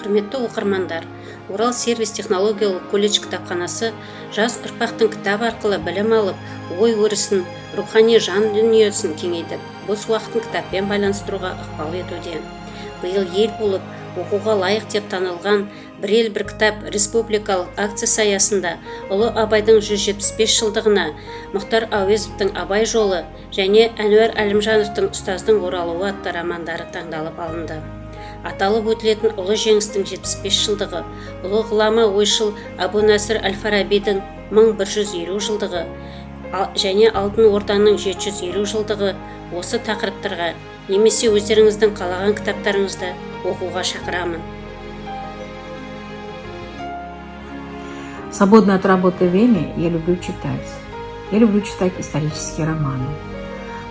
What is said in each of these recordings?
Құрметті оқырмандар, Орал сервис технологиялық колледж кітапханасы жас ұрпақтың кітап арқылы білім алып, ой өрісін, рухани жан дүниесін кеңейтіп, бос уақытын кітаппен байланыстыруға ықпал етуде. Биыл ел болып, оқуға лайық деп танылған «Бір ел бір кітап» республикалық акциясы аясында Ұлы Абайдың 175 жылдығына Мұхтар Әуезовтің «Абай жолы» және Әнуар Әлімжановтың «Ұстаздың оралуы» атты романдары таңдалып алынды. Аталып өтілетін ұлы жеңістің 75 жылдығы, ұлы ғұлама ойшыл Әбу Насыр әл-Фарабидің 1150 жылдығы және Алтын Орданың 750 жылдығы осы тақырыптарға немесе өздеріңіздің қалаған кітаптарыңызды оқуға шақырамын. В свободное от работы время я люблю читать. Я люблю читать исторические романы.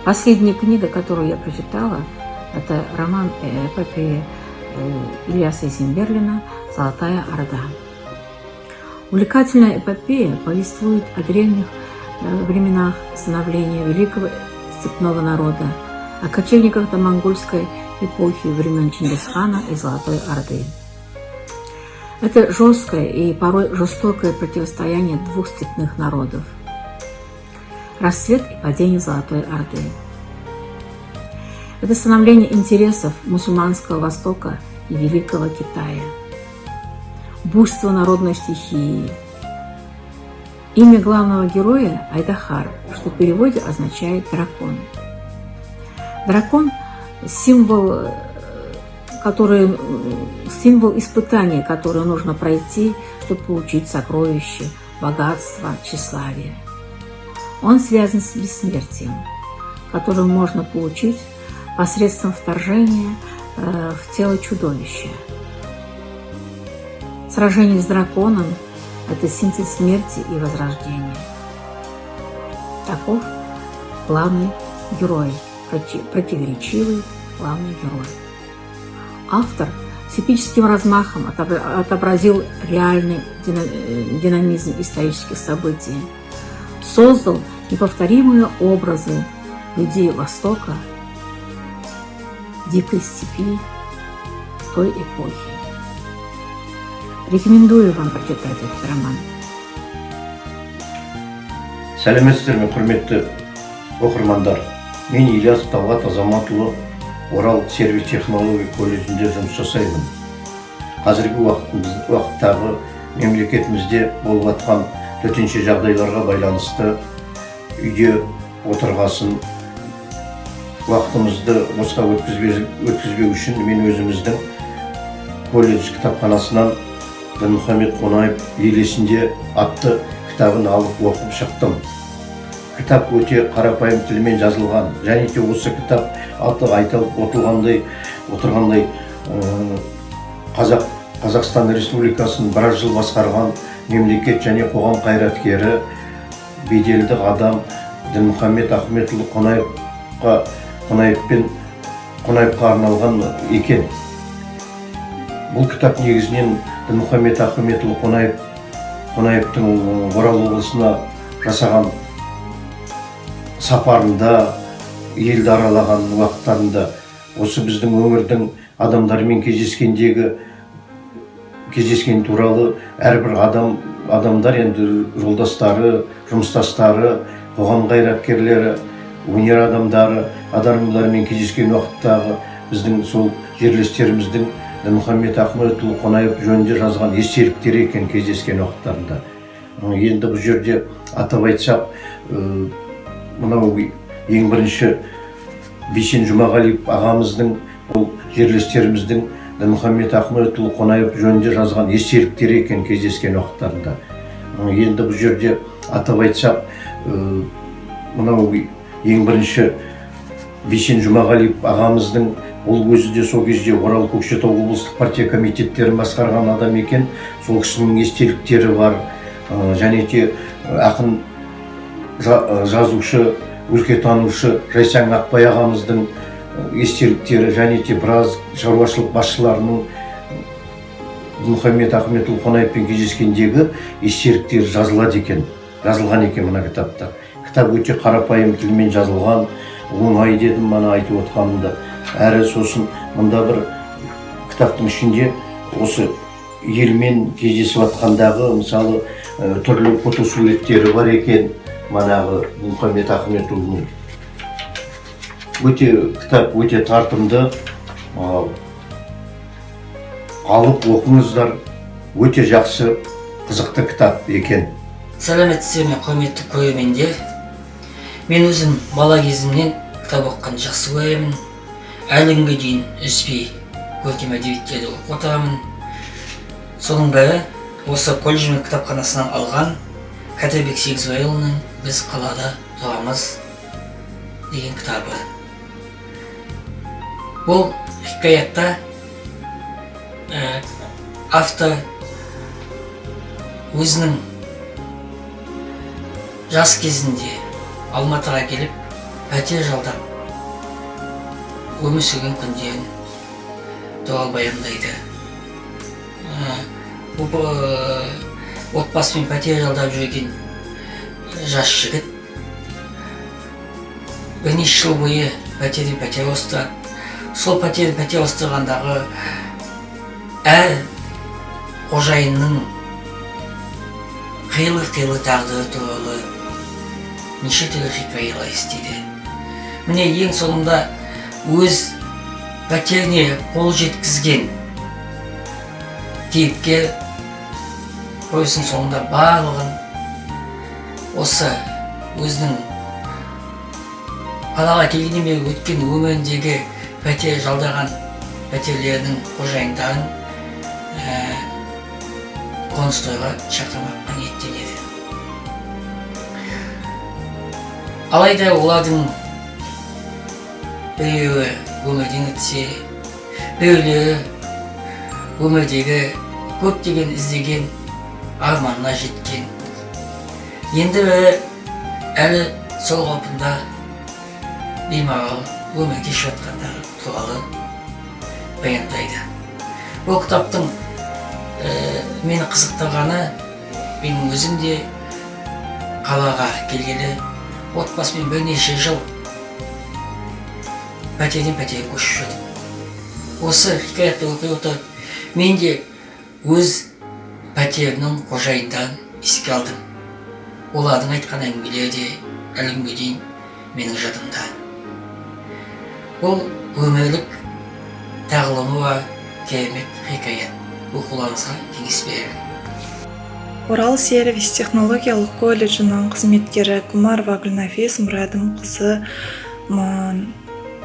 Последняя книга, которую я прочитала, это роман эпопея Ильяса Есенберлина «Золотая Орда». Увлекательная эпопея повествует о древних временах становления великого степного народа, о кочевниках до монгольской эпохи времен Чингисхана и Золотой Орды. Это жесткое и порой жестокое противостояние двух степных народов. Расцвет и падение Золотой Орды. Это становление интересов мусульманского Востока и Великого Китая. Буйство народной стихии. Имя главного героя – Айдахар, что в переводе означает «дракон». Дракон – символ испытания, которое нужно пройти, чтобы получить сокровища, богатство, тщеславие. Он связан с бессмертием, которое можно получить посредством вторжения в тело чудовища. Сражение с драконом – это синтез смерти и возрождения. Таков главный герой, противоречивый главный герой. Автор с эпическим размахом отобразил реальный динамизм исторических событий, создал неповторимые образы людей Востока, дикой степи той эпохи. Рекомендую вам прочитать этот роман. Сәлеметсіздер ме, құрметті оқырмандар. Мен Ильяс Талғат Азаматұлы Орал сервис технология колледжінде жұмыс жасаймын. Қазіргі уақыттағы мемлекетімізде болып жатқан төтенше жағдайларға байланысты үйде отырғасын уақытымызды босқа өткізбеу үшін мен өзіміздің колледж кітапханасынан Дінмұхамед Қонаев ел есінде атты кітабын алып оқып шықтым. Кітап өте қарапайым тілмен жазылған, және де осы кітап аты айтылып отырғандай Қазақстан Республикасын біраз жыл басқарған мемлекет және қоғам қайраткері, беделді адам Дінмұхамед Ахметұлы Қонаевқа арналған екен. Бұл кітап негізінен Дінмұхамед Ахметұлы Қонаевтың Орал облысына жасаған сапарында, елді аралаған уақыттарында, осы біздің өңірдің адамдарымен кездескен туралы әрбір адамдар, енді жолдастары, жұмыстастары, қоғам қайраткерлері, өнер адамдарымен кездескен уақыттағы біздің сол жерлестеріміздің Дінмұхамед Ахметұлы Қонаев жөнінде жазған естеліктері екен кездескен уақыттарында. Енді бұл жерде атап айтсақ, мынау ең бірінші Бейсен Жұмағалиев ағамыздың, ол жерлестеріміздің Дінмұхамед Ахметұлы Қонаев жөнінде жазған естеліктері екен кездескен уақыттарында. Енді бұл жерде атап айтсақ, мынау ең бірінші Бейсен Жұмағалиев ағамыздың, ол өзі де сол кезде Орал Көкшетау облыстық партия комитеттерін басқарған адам екен. Сол кісінің естеліктері бар, және де ақын, жазушы, өлкетанушы Жайсаң Ақбай ағамыздың естеліктері, және де біраз шаруашылық басшыларының Дінмұхамед Ахметұлы Қонаевпен кездескендегі естеліктері жазылған екен мына кітапта. Кітап өте қарапайым тілмен жазылған, оңай дедім мана айтып отқанымда. Әрі сосын мұнда бір кітаптың ішінде осы елмен кездесіп жатқандағы мысалы түрлі фотосуреттері бар екен. Манағы Мұхаммед Ахметұлының кітап өте тартымды, алып оқыңыздар, өте жақсы қызықты кітап екен. Сәлеметсіздер ме, құрметті көрермендер. Мен өзім бала кезімнен кітап оқығанды жақсы көремін. Әлі күнге дейін үзбей көркем әдебиеттерді оқып отырамын. Соның бірі осы колледж бен кітапханасынан алған Кәдірбек Сегізбайұлының «Біз қалада тұрамыз» деген кітабы. Бұл хикаятта автор өзінің жас кезінде Алматыға келіп, пәтер жалдап өмір сүрген күндерін туралы баяндайды. Отбасымен пәтер жалдап жүрген жас жігіт бірнеше жыл бойы пәтерден пәтер ауыстырады. Сол пәтерден пәтер ауыстырғандағы әр қожайынның қилы тағдыры туралы неше түрлі хикаялар естиді. Міне ең соңында өз пәтеріне қол жеткізген кейіпкер повестің соңында барлығын осы өзінің қалаға келгеннен бері өткен өміріндегі пәтер жалдаған пәтерлерінің қожайындарын қоныс тойға шақырмаққа ниеттенеді. Алайда олардың біреуі өмірден өтсе, біреулері өмірдегі көптеген іздеген арманына жеткен. Енді бірі әлі сол қалпында беймарал өмір кешіп жатқандары туралы баяндайды. Бұл кітаптың мені қызықтырғаны, менің өзім де қалаға келгелі отбасымен бірнеше жыл пәтерден пәтерге көшіп жүрдім. Осы хикаятты оқи отырып, мен де өз пәтерінің қожайындарын еске алдым. Олардың айтқан әңгімелері де әлі күнге дейін менің жадымда. Бұл өмірлік тағылымы бар керемет хикаят. Оқуларыңызға кеңес беремін. Орал сервис технологиялық колледжінің қызметкері Кумарова Гүлнафис Мұрадымқызы,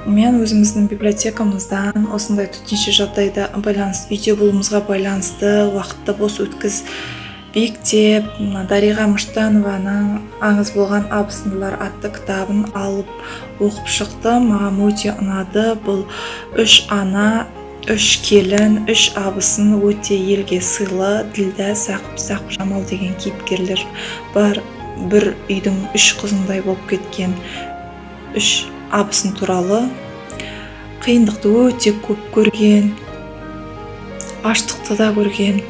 мен өзіміздің библиотекамыздан осындай төтенше жағдайда үйде болуымызға байланысты уақытты бос өткізбейік деп Дариға Мұштанованың «Аңыз болған абысындылар» атты кітабын алып оқып шықты. Маған өте ұнады. Бұл 3 ана, 3 келін, 3 абысын өте елге сыйлы, Ділдә, Сақып, Жамал деген кейіпкерлер бар. Бір үйдің 3 қызындай болып кеткен 3 абысын туралы. Қиындықты өте көп көрген, аштықты да көрген,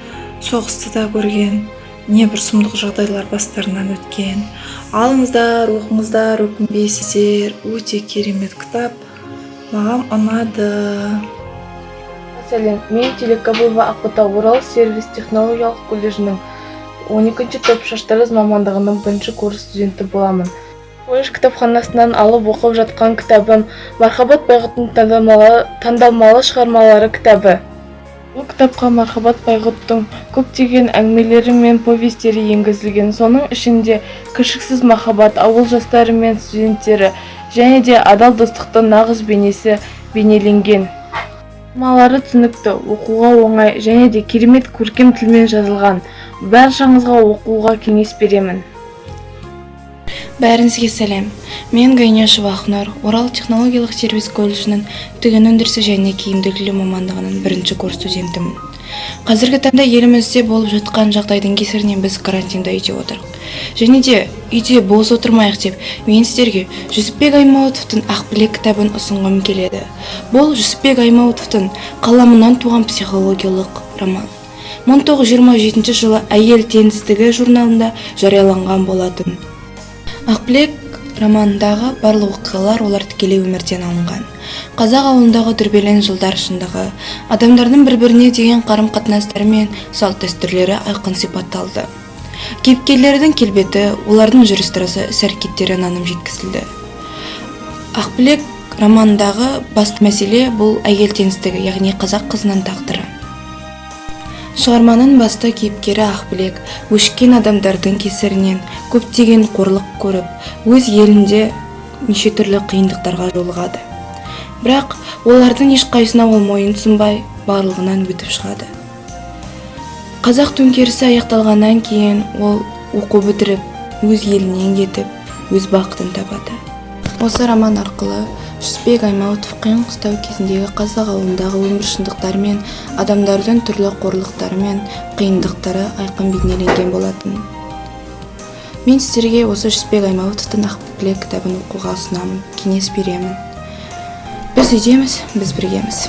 соғысты да көрген, небір сұмдық жағдайлар бастарынан өткен. Алыңыздар, оқыңыздар, өкінбейсіздер. Өте керемет кітап. Маған ұнады. Сәлем, мен Телекабылова Ақбота Орал сервис технологиялық колледжінің 12-ші топ шаштараз мамандығының 1-ші курс студенті боламын. Колледж кітапханасынан алып оқып жатқан кітабым Мархабат Байғұттың таңдалмалы шығармалары кітабы. Бұл кітапқа Мархабат Байғұттың көптеген әңгімелері мен повестері енгізілген. Соның ішінде кіршіксіз махаббат, ауыл жастары мен студенттері және де адал достықтың нағыз бейнесі бейнеленген. Шығармалары түсінікті, оқуға оңай және де керемет көркем тілмен жазылған. Баршаңызға оқуға кеңес беремін. Бәріңізге сәлем. Мен Гайнешева Ақнұр, Орал технологиялық сервис колледжінің тігін өндірісі және киімділігі мамандығының 1-ші курс студентімін. Қазіргі таңда елімізде болып жатқан жағдайдың кесірінен біз карантинда үйде отырмыз. Және де үйде бос отырмайық деп, мен сіздерге Жүсіпбек Аймауытовтың Ақбілек кітабын ұсынғым келеді. Бұл Жүсіпбек Аймауытовтың қаламынан туған психологиялық роман. 1927 жылы Әйел теңсіздігі журналында жарияланған болатын. Ақбілек романындағы барлық оқиғалар олар тікелей өмірден алынған. Қазақ ауылындағы дүрбелең жылдар шындығы, адамдардың бір-біріне деген қарым-қатынастары мен салт-дәстүрлері айқын сипатталды. Кейіпкерлердің келбеті, олардың жүріс-тұрысы, іс-әрекеттері наным жеткізілді. Ақбілек романындағы басты мәселе бұл әйел теңсіздігі, яғни қазақ қызының тағдыры. Шығарманың басты кейіпкері Ақбілек өшкен адамдардың кесірінен көптеген қорлық көріп, өз елінде неше түрлі қиындықтарға жолығады. Бірақ олардың ешқайсына ол мойынсұнбай, барлығынан өтіп шығады. Қазақ төңкерісі аяқталғаннан кейін ол оқу бітіріп, өз елінен кетіп, өз бақытын табады. Осы роман арқылы Жүсіпбек Аймауытов қиын-қыстау кезіндегі қазақ ауылындағы өмір шындықтары мен адамдардың түрлі қорлықтары мен қиындықтары айқын бейнеленген болатын. Мен сіздерге осы Жүсіпбек Аймауытовтың Ақбілек кітабын оқуға ұсынамын, кеңес беремін. Біз үйдеміз, біз біргеміз.